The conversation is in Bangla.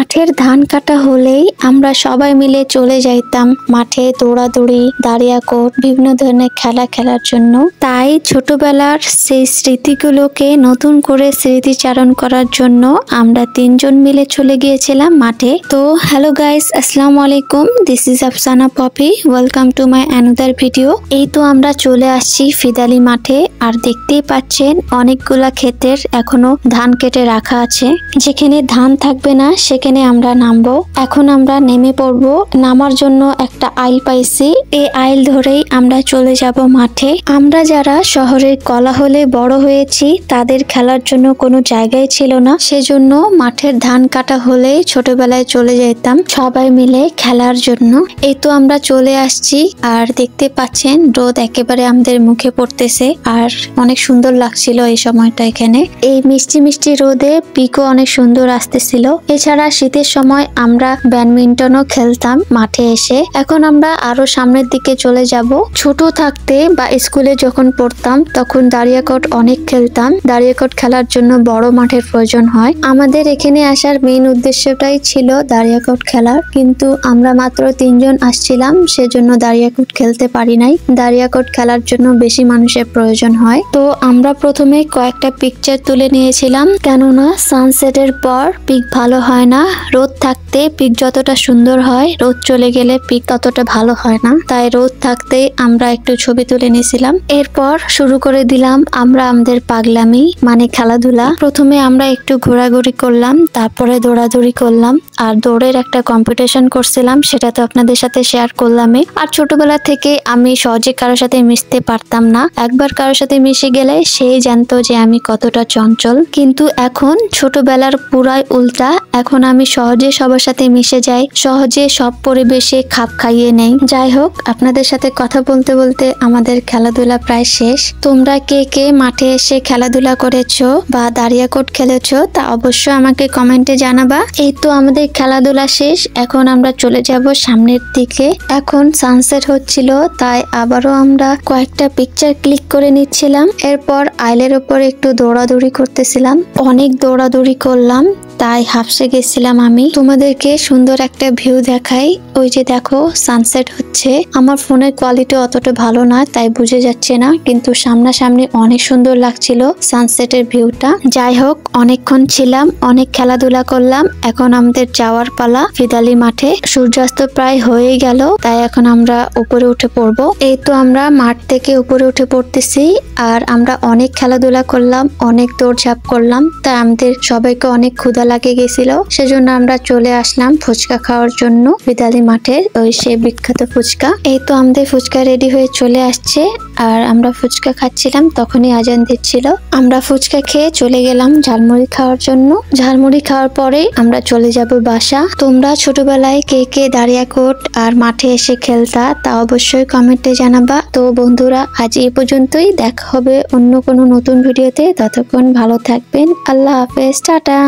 মাঠের ধান কাটা হলেই আমরা সবাই মিলে চলে যাইতাম মাঠে দৌড়াদৌড়ি, দাঁড়িয়াকোট, বিভিন্ন ধরনের খেলা খেলার জন্য। তাই ছোটবেলার সেই স্মৃতিগুলোকে নতুন করে স্মৃতিচারণ করার জন্য আমরা তিনজন মিলে চলে গিয়েছিলাম মাঠে। তো হ্যালো গাইস, আসসালামু আলাইকুম, this is Afsana Popy, welcome to my another video. এই তো আমরা চলে আসছি ফিদালি মাঠে, আর দেখতেই পাচ্ছেন অনেকগুলা ক্ষেতের এখনো ধান কেটে রাখা আছে। যেখানে ধান থাকবে না সেখানে আমরা নামবো। এখন আমরা নেমে পড়বো। নামার জন্য একটা আইল পাইছি, এই আইল ধরেই আমরা চলে যাব মাঠে। আমরা যারা শহরের কোলাহলে বড় হয়েছি তাদের খেলার জন্য কোনো জায়গায় ছিল না, সেজন্য মাঠের ধান কাটা হলেই ছোটবেলায় চলে যেতাম সবাই মিলে খেলার জন্য। এই তো আমরা চলে আসছি, আর দেখতে পাচ্ছেন রোদ একেবারে আমাদের মুখে পড়তেছে, আর অনেক সুন্দর লাগছিল এই সময়টা। এখানে এই মিষ্টি মিষ্টি রোদে পিকও অনেক সুন্দর আসতেছিল। এছাড়া শীতের সময় আমরা ব্যাডমিন্টনও খেলতাম মাঠে এসে। এখন আমরা আরো সামনের দিকে চলে যাব। ছোট থাকতে বা স্কুলে যখন পড়তাম তখন দাঁড়িয়াকোট অনেক খেলতাম। দাঁড়িয়াকোট খেলার জন্য বড় মাঠের প্রয়োজন হয়। আমাদের এখানে আসার মেইন উদ্দেশ্যটাই ছিল দাঁড়িয়াকোট খেলার, কিন্তু আমরা মাত্র তিনজন আসছিলাম, সেজন্য দাঁড়িয়াকোট খেলতে পারি নাই। দাঁড়িয়াকোট খেলার জন্য বেশি মানুষের প্রয়োজন হয়। তো আমরা প্রথমে কয়েকটা পিকচার তুলে নিয়েছিলাম, কেননা সানসেটের পর পিক ভালো হয় না। রোদ থাকতে পিক যতটা সুন্দর হয়, রোদ চলে গেলে পিক ততটা ভালো হয় না। তাই রোদ থাকতে আমরা একটু ছবি তুলে নিয়েছিলাম। এরপর শুরু করে দিলাম আমরা আমাদের পাগলামি, মানে খেলাধুলা। প্রথমে আমরা একটু ঘোরাঘুরি করলাম, তারপরে দৌড়াদৌড়ি করলাম, আর দৌড়ের একটা কম্পিটিশন করছিলাম, সেটা তো আপনাদের সাথে শেয়ার করলামই। আর ছোটবেলা থেকে আমি সহজে কারোর সাথে মিশতে পারতাম না। একবার কারোর সাথে মিশে গেলে সেই জানতো যে আমি কতটা চঞ্চল। কিন্তু এখন ছোটবেলার পুরাই উল্টা। এখন আমি সহজে সবার সাথে মিশে যাই, সহজে সব পরিবেশে খাপ খাইয়ে নেই। যাই হোক, আপনাদের সাথে কথা বলতে বলতে আমাদের খেলাধুলা প্রায় শেষ। তোমরা কে কে মাঠে এসে খেলাধুলা করেছো বা দাঁড়িয়াকোট খেলেছো তা অবশ্যই আমাকে কমেন্টে জানাবা। এই তো আমাদের খেলাধুলা শেষ, এখন আমরা চলে যাব সামনের দিকে। এখন সানসেট হচ্ছিল, তাই আবারও আমরা কয়েকটা পিকচার ক্লিক করে নিচ্ছিলাম। এরপর আইলের উপর একটু দৌড়াদৌড়ি করতেছিলাম। অনেক দৌড়াদৌড়ি করলাম, তাই হাফসে গেছিলাম আমি। তোমাদেরকে সুন্দর একটা ভিউ দেখাই। ওই যে দেখো সানসেট হচ্ছে। আমার ফোনের কোয়ালিটি অতটা ভালো না, তাই বুঝে যাচ্ছে না, কিন্তু সামনাসামনি অনেক সুন্দর লাগছিল সানসেটের ভিউটা। যাই হোক, অনেকক্ষণ ছিলাম, অনেক খেলাধুলা করলাম। এখন আমাদের যাওয়ার পালা ফিদালি মাঠে। সূর্যাস্ত প্রায় হয়ে গেল, তাই এখন আমরা উপরে উঠে পড়বো। এই তো আমরা মাঠ থেকে উপরে উঠে পড়তেছি, আর আমরা অনেক খেলাধুলা করলাম, অনেক দৌড়ঝাঁপ করলাম। তাই আমাদের সবাইকে অনেক ক্ষুধা লাগে গেছিল, সেজন্য আমরা চলে আসলাম ফুচকা খাওয়ার জন্য ফিদালি মাঠের ওই সে বিখ্যাত ফুচকা। এই তো আমাদের ফুচকা রেডি হয়ে চলে আসছে, আর আমরা ফুচকা খাচ্ছিলাম, তখনই আজান দিচ্ছিল। আমরা ফুচকা খেয়ে চলে গেলাম ঝালমুড়ি খাওয়ার জন্য। ঝালমুড়ি খাওয়ার পরে আমরা চলে যাব বাসা। তোমরা ছোটবেলায় কে কে দাঁড়িয়াকোট আর মাঠে এসে খেলতা তা অবশ্যই কমেন্টে জানাবা। তো বন্ধুরা, আজ এই পর্যন্তই। দেখা হবে অন্য কোনো নতুন ভিডিওতে। ততক্ষণ ভালো থাকবেন। আল্লাহ হাফেজ, টাটা।